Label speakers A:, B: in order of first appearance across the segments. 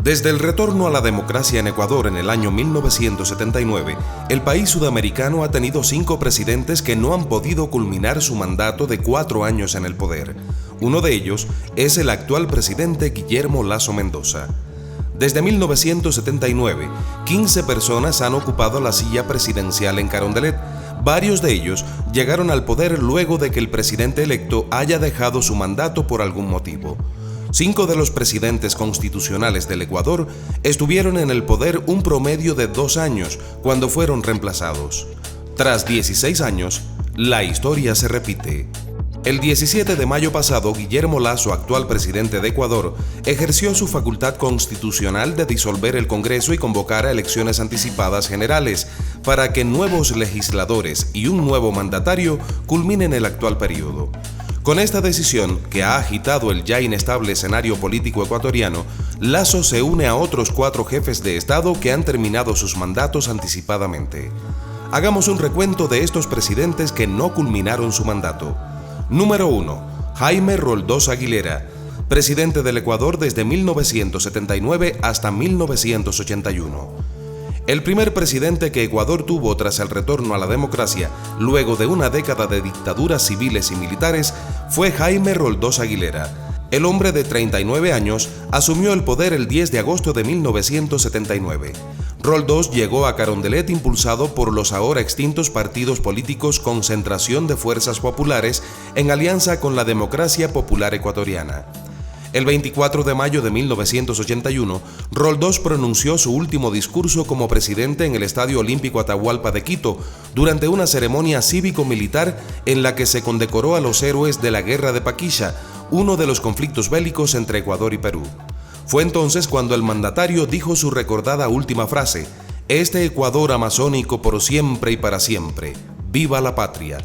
A: Desde el retorno a la democracia en Ecuador en el año 1979, el país sudamericano ha tenido 5 presidentes que no han podido culminar su mandato de 4 años en el poder. Uno de ellos es el actual presidente Guillermo Lasso Mendoza. Desde 1979, 15 personas han ocupado la silla presidencial en Carondelet. Varios de ellos llegaron al poder luego de que el presidente electo haya dejado su mandato por algún motivo. 5 de los presidentes constitucionales del Ecuador estuvieron en el poder un promedio de 2 años cuando fueron reemplazados. Tras 16 años, la historia se repite. El 17 de mayo pasado, Guillermo Lasso, actual presidente de Ecuador, ejerció su facultad constitucional de disolver el Congreso y convocar a elecciones anticipadas generales para que nuevos legisladores y un nuevo mandatario culminen el actual periodo. Con esta decisión, que ha agitado el ya inestable escenario político ecuatoriano, Lasso se une a otros 4 jefes de Estado que han terminado sus mandatos anticipadamente. Hagamos un recuento de estos presidentes que no culminaron su mandato. Número 1. Jaime Roldós Aguilera, presidente del Ecuador desde 1979 hasta 1981. El primer presidente que Ecuador tuvo tras el retorno a la democracia, luego de una década de dictaduras civiles y militares, fue Jaime Roldós Aguilera. El hombre de 39 años asumió el poder el 10 de agosto de 1979. Roldós llegó a Carondelet impulsado por los ahora extintos partidos políticos Concentración de Fuerzas Populares en alianza con la Democracia Popular Ecuatoriana. El 24 de mayo de 1981, Roldós pronunció su último discurso como presidente en el Estadio Olímpico Atahualpa de Quito, durante una ceremonia cívico-militar en la que se condecoró a los héroes de la Guerra de Paquilla, uno de los conflictos bélicos entre Ecuador y Perú. Fue entonces cuando el mandatario dijo su recordada última frase: "Este Ecuador amazónico por siempre y para siempre. ¡Viva la patria!".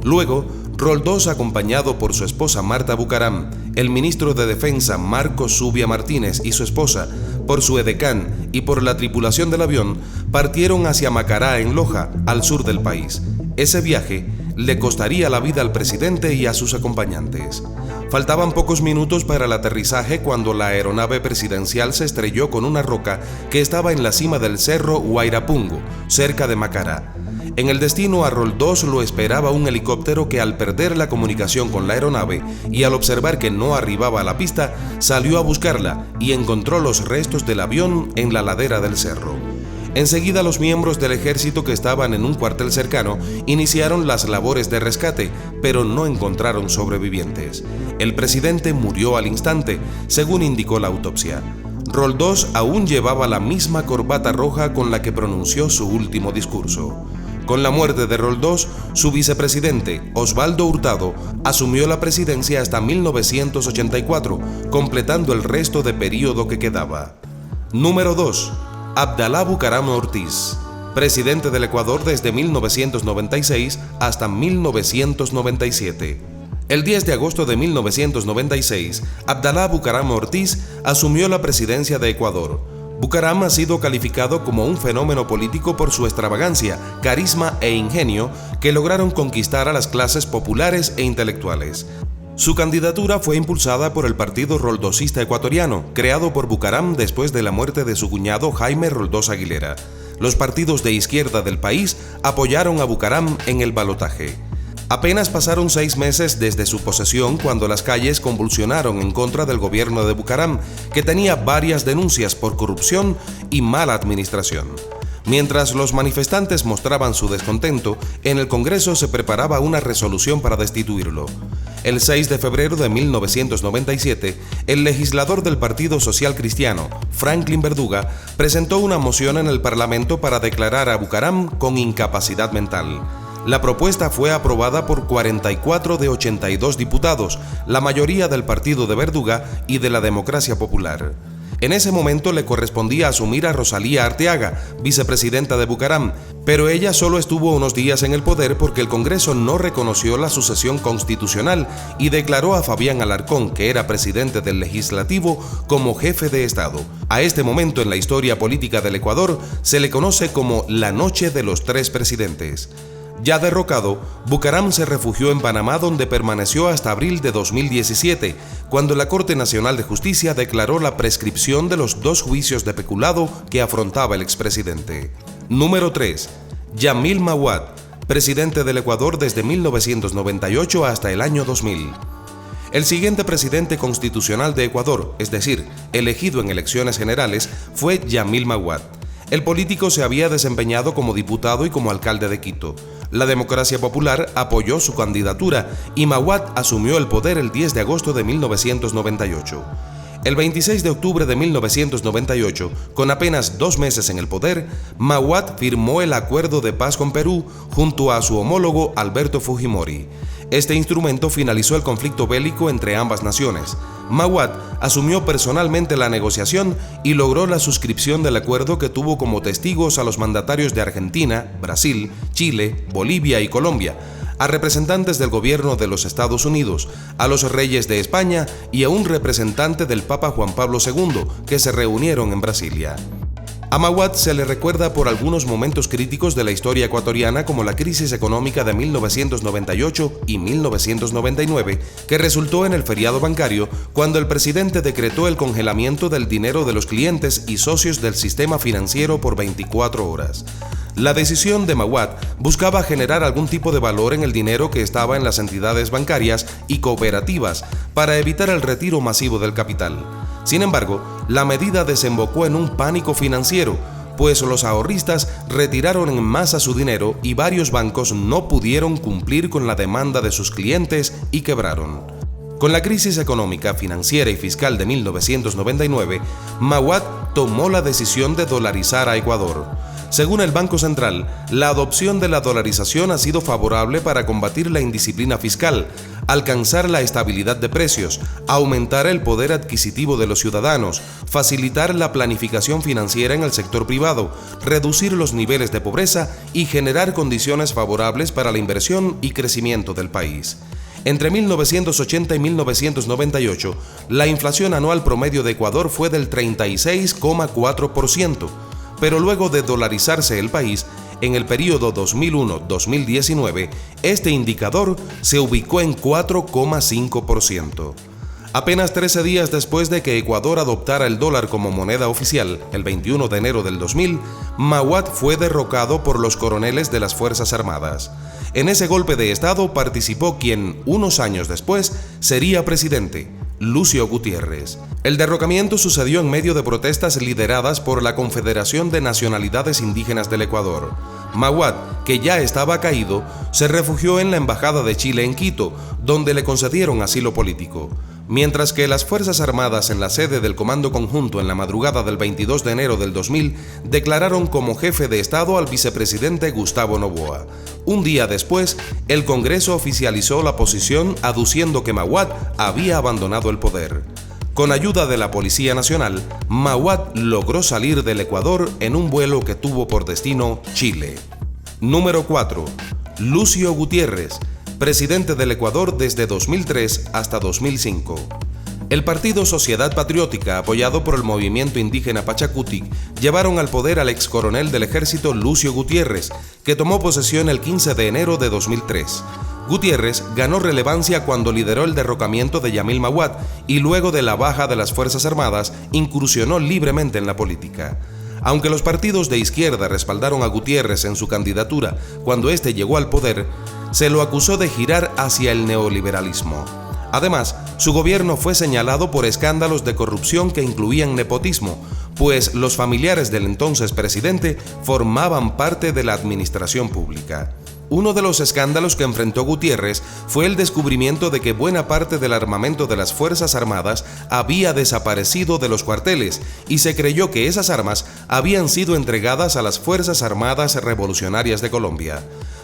A: Luego, Roldós, acompañado por su esposa Marta Bucaram, el ministro de Defensa Marcos Zubia Martínez y su esposa, por su edecán y por la tripulación del avión, partieron hacia Macará en Loja, al sur del país. Ese viaje le costaría la vida al presidente y a sus acompañantes. Faltaban pocos minutos para el aterrizaje cuando la aeronave presidencial se estrelló con una roca que estaba en la cima del cerro Huayrapungo, cerca de Macará. En el destino a Roldós lo esperaba un helicóptero que, al perder la comunicación con la aeronave y al observar que no arribaba a la pista, salió a buscarla y encontró los restos del avión en la ladera del cerro. Enseguida los miembros del ejército que estaban en un cuartel cercano iniciaron las labores de rescate, pero no encontraron sobrevivientes. El presidente murió al instante, según indicó la autopsia. Roldós aún llevaba la misma corbata roja con la que pronunció su último discurso. Con la muerte de Roldós, su vicepresidente, Osvaldo Hurtado, asumió la presidencia hasta 1984, completando el resto de periodo que quedaba. Número 2. Abdalá Bucaram Ortiz, presidente del Ecuador desde 1996 hasta 1997. El 10 de agosto de 1996, Abdalá Bucaram Ortiz asumió la presidencia de Ecuador. Bucaram ha sido calificado como un fenómeno político por su extravagancia, carisma e ingenio que lograron conquistar a las clases populares e intelectuales. Su candidatura fue impulsada por el Partido Roldosista Ecuatoriano, creado por Bucaram después de la muerte de su cuñado Jaime Roldós Aguilera. Los partidos de izquierda del país apoyaron a Bucaram en el balotaje. Apenas pasaron 6 meses desde su posesión cuando las calles convulsionaron en contra del gobierno de Bucaram, que tenía varias denuncias por corrupción y mala administración. Mientras los manifestantes mostraban su descontento, en el Congreso se preparaba una resolución para destituirlo. El 6 de febrero de 1997, el legislador del Partido Social Cristiano, Franklin Verduga, presentó una moción en el Parlamento para declarar a Bucaram con incapacidad mental. La propuesta fue aprobada por 44 de 82 diputados, la mayoría del partido de Verduga y de la Democracia Popular. En ese momento le correspondía asumir a Rosalía Arteaga, vicepresidenta de Bucaram, pero ella solo estuvo unos días en el poder porque el Congreso no reconoció la sucesión constitucional y declaró a Fabián Alarcón, que era presidente del Legislativo, como jefe de Estado. A este momento en la historia política del Ecuador se le conoce como la Noche de los 3 presidentes. Ya derrocado, Bucaram se refugió en Panamá, donde permaneció hasta abril de 2017, cuando la Corte Nacional de Justicia declaró la prescripción de los 2 juicios de peculado que afrontaba el expresidente. Número 3. Yamil Mahuad, presidente del Ecuador desde 1998 hasta el año 2000. El siguiente presidente constitucional de Ecuador, es decir, elegido en elecciones generales, fue Yamil Mahuad. El político se había desempeñado como diputado y como alcalde de Quito. La democracia popular apoyó su candidatura y Mahuad asumió el poder el 10 de agosto de 1998. El 26 de octubre de 1998, con apenas 2 meses en el poder, Mahuad firmó el Acuerdo de Paz con Perú junto a su homólogo Alberto Fujimori. Este instrumento finalizó el conflicto bélico entre ambas naciones. Mahuad asumió personalmente la negociación y logró la suscripción del acuerdo, que tuvo como testigos a los mandatarios de Argentina, Brasil, Chile, Bolivia y Colombia, a representantes del gobierno de los Estados Unidos, a los reyes de España y a un representante del Papa Juan Pablo II, que se reunieron en Brasilia. A Mahuad se le recuerda por algunos momentos críticos de la historia ecuatoriana, como la crisis económica de 1998 y 1999, que resultó en el feriado bancario cuando el presidente decretó el congelamiento del dinero de los clientes y socios del sistema financiero por 24 horas. La decisión de Mahuad buscaba generar algún tipo de valor en el dinero que estaba en las entidades bancarias y cooperativas para evitar el retiro masivo del capital. Sin embargo, la medida desembocó en un pánico financiero, pues los ahorristas retiraron en masa su dinero y varios bancos no pudieron cumplir con la demanda de sus clientes y quebraron. Con la crisis económica, financiera y fiscal de 1999, Mahuad tomó la decisión de dolarizar a Ecuador. Según el Banco Central, la adopción de la dolarización ha sido favorable para combatir la indisciplina fiscal, alcanzar la estabilidad de precios, aumentar el poder adquisitivo de los ciudadanos, facilitar la planificación financiera en el sector privado, reducir los niveles de pobreza y generar condiciones favorables para la inversión y crecimiento del país. Entre 1980 y 1998, la inflación anual promedio de Ecuador fue del 36,4%, pero luego de dolarizarse el país, en el periodo 2001-2019, este indicador se ubicó en 4,5%. Apenas 13 días después de que Ecuador adoptara el dólar como moneda oficial, el 21 de enero del 2000, Mahuad fue derrocado por los coroneles de las Fuerzas Armadas. En ese golpe de Estado participó quien, unos años después, sería presidente, Lucio Gutiérrez. El derrocamiento sucedió en medio de protestas lideradas por la Confederación de Nacionalidades Indígenas del Ecuador. Mahuad, que ya estaba caído, se refugió en la Embajada de Chile en Quito, donde le concedieron asilo político. Mientras que las Fuerzas Armadas, en la sede del Comando Conjunto en la madrugada del 22 de enero del 2000, declararon como jefe de Estado al vicepresidente Gustavo Noboa. Un día después, el Congreso oficializó la posición aduciendo que Mahuad había abandonado el poder. Con ayuda de la Policía Nacional, Mahuad logró salir del Ecuador en un vuelo que tuvo por destino Chile. Número 4. Lucio Gutiérrez, presidente del Ecuador desde 2003 hasta 2005. El Partido Sociedad Patriótica, apoyado por el movimiento indígena Pachacutic, llevaron al poder al ex coronel del ejército Lucio Gutiérrez, que tomó posesión el 15 de enero de 2003. Gutiérrez ganó relevancia cuando lideró el derrocamiento de Yamil Mahuad y luego de la baja de las Fuerzas Armadas incursionó libremente en la política. Aunque los partidos de izquierda respaldaron a Gutiérrez en su candidatura cuando éste llegó al poder, se lo acusó de girar hacia el neoliberalismo. Además, su gobierno fue señalado por escándalos de corrupción que incluían nepotismo, pues los familiares del entonces presidente formaban parte de la administración pública. Uno de los escándalos que enfrentó Gutiérrez fue el descubrimiento de que buena parte del armamento de las Fuerzas Armadas había desaparecido de los cuarteles y se creyó que esas armas habían sido entregadas a las Fuerzas Armadas Revolucionarias de Colombia.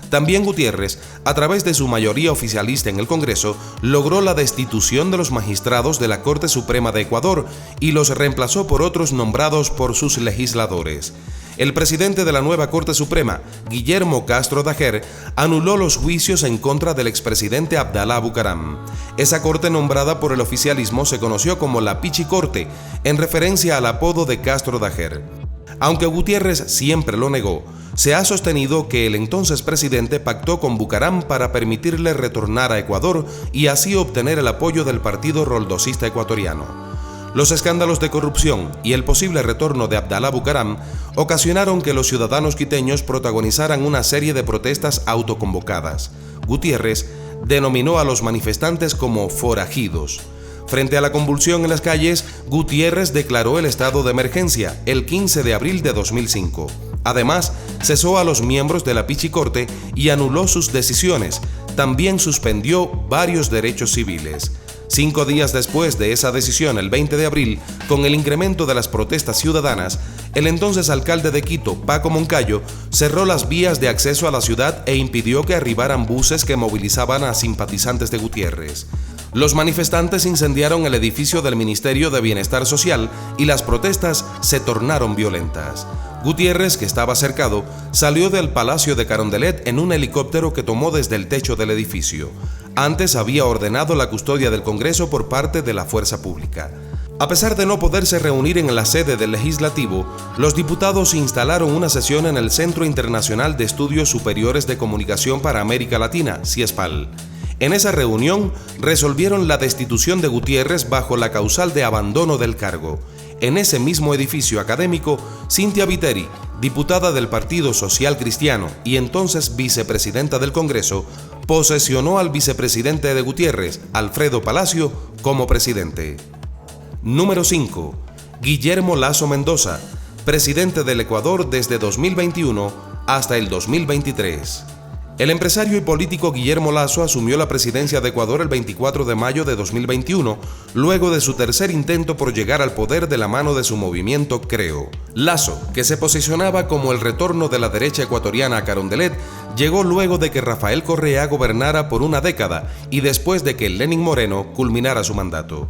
A: También Gutiérrez, a través de su mayoría oficialista en el Congreso, logró la destitución de los magistrados de la Corte Suprema de Ecuador y los reemplazó por otros nombrados por sus legisladores. El presidente de la nueva Corte Suprema, Guillermo Castro Dajer, anuló los juicios en contra del expresidente Abdalá Bucaram. Esa corte nombrada por el oficialismo se conoció como la Pichicorte, en referencia al apodo de Castro Dajer. Aunque Gutiérrez siempre lo negó, se ha sostenido que el entonces presidente pactó con Bucaram para permitirle retornar a Ecuador y así obtener el apoyo del Partido Roldosista Ecuatoriano. Los escándalos de corrupción y el posible retorno de Abdalá Bucaram ocasionaron que los ciudadanos quiteños protagonizaran una serie de protestas autoconvocadas. Gutiérrez denominó a los manifestantes como forajidos. Frente a la convulsión en las calles, Gutiérrez declaró el estado de emergencia el 15 de abril de 2005. Además, cesó a los miembros de la Pichicorte y anuló sus decisiones. También suspendió varios derechos civiles. 5 días después de esa decisión, el 20 de abril, con el incremento de las protestas ciudadanas, el entonces alcalde de Quito, Paco Moncayo, cerró las vías de acceso a la ciudad e impidió que arribaran buses que movilizaban a simpatizantes de Gutiérrez. Los manifestantes incendiaron el edificio del Ministerio de Bienestar Social y las protestas se tornaron violentas. Gutiérrez, que estaba cercado, salió del Palacio de Carondelet en un helicóptero que tomó desde el techo del edificio. Antes había ordenado la custodia del Congreso por parte de la fuerza pública. A pesar de no poderse reunir en la sede del Legislativo, los diputados instalaron una sesión en el Centro Internacional de Estudios Superiores de Comunicación para América Latina, CIESPAL. En esa reunión resolvieron la destitución de Gutiérrez bajo la causal de abandono del cargo. En ese mismo edificio académico, Cynthia Viteri, diputada del Partido Social Cristiano y entonces vicepresidenta del Congreso, posesionó al vicepresidente de Gutiérrez, Alfredo Palacio, como presidente. Número 5. Guillermo Lasso Mendoza, presidente del Ecuador desde 2021 hasta el 2023. El empresario y político Guillermo Lasso asumió la presidencia de Ecuador el 24 de mayo de 2021, luego de su tercer intento por llegar al poder de la mano de su movimiento Creo. Lasso, que se posicionaba como el retorno de la derecha ecuatoriana a Carondelet, llegó luego de que Rafael Correa gobernara por una década y después de que Lenín Moreno culminara su mandato.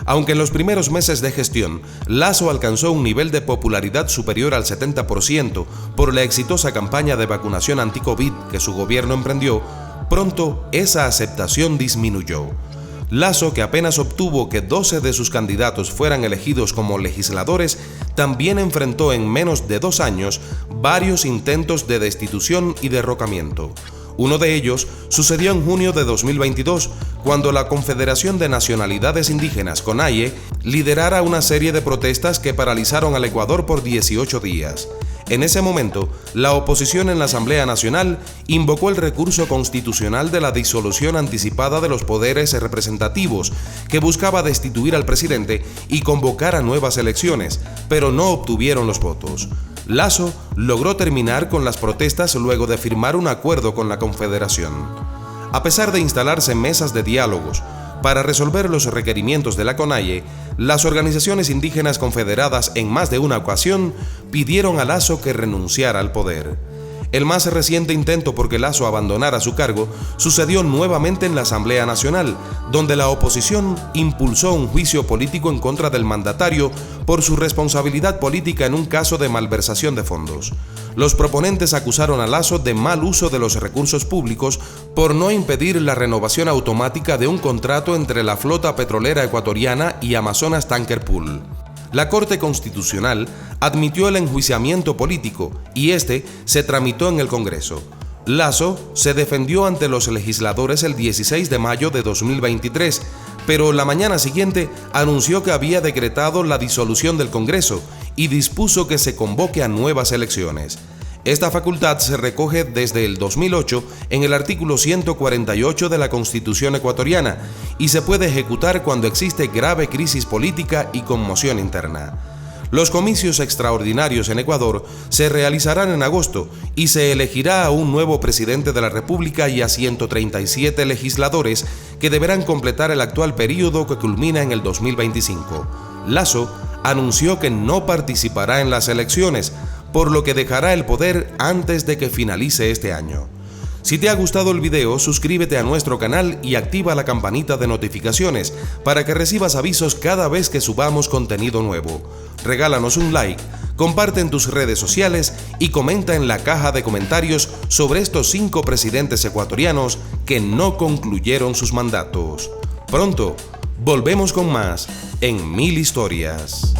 A: Aunque en los primeros meses de gestión, Lasso alcanzó un nivel de popularidad superior al 70% por la exitosa campaña de vacunación anti-COVID que su gobierno emprendió, pronto esa aceptación disminuyó. Lasso, que apenas obtuvo que 12 de sus candidatos fueran elegidos como legisladores, también enfrentó en menos de 2 años varios intentos de destitución y derrocamiento. Uno de ellos sucedió en junio de 2022, cuando la Confederación de Nacionalidades Indígenas, CONAIE, liderara una serie de protestas que paralizaron al Ecuador por 18 días. En ese momento, la oposición en la Asamblea Nacional invocó el recurso constitucional de la disolución anticipada de los poderes representativos, que buscaba destituir al presidente y convocar a nuevas elecciones, pero no obtuvieron los votos. Lasso logró terminar con las protestas luego de firmar un acuerdo con la Confederación. A pesar de instalarse mesas de diálogos para resolver los requerimientos de la CONAIE, las organizaciones indígenas confederadas en más de una ocasión pidieron a Lasso que renunciara al poder. El más reciente intento por que Lasso abandonara su cargo sucedió nuevamente en la Asamblea Nacional, donde la oposición impulsó un juicio político en contra del mandatario por su responsabilidad política en un caso de malversación de fondos. Los proponentes acusaron a Lasso de mal uso de los recursos públicos por no impedir la renovación automática de un contrato entre la flota petrolera ecuatoriana y Amazonas Tanker Pool. La Corte Constitucional admitió el enjuiciamiento político y este se tramitó en el Congreso. Lasso se defendió ante los legisladores el 16 de mayo de 2023, pero la mañana siguiente anunció que había decretado la disolución del Congreso y dispuso que se convoque a nuevas elecciones. Esta facultad se recoge desde el 2008 en el artículo 148 de la Constitución ecuatoriana y se puede ejecutar cuando existe grave crisis política y conmoción interna. Los comicios extraordinarios en Ecuador se realizarán en agosto y se elegirá a un nuevo presidente de la República y a 137 legisladores que deberán completar el actual período que culmina en el 2025. Lasso anunció que no participará en las elecciones, por lo que dejará el poder antes de que finalice este año. Si te ha gustado el video, suscríbete a nuestro canal y activa la campanita de notificaciones para que recibas avisos cada vez que subamos contenido nuevo. Regálanos un like, comparte en tus redes sociales y comenta en la caja de comentarios sobre estos 5 presidentes ecuatorianos que no concluyeron sus mandatos. Pronto, volvemos con más en 1000 historias.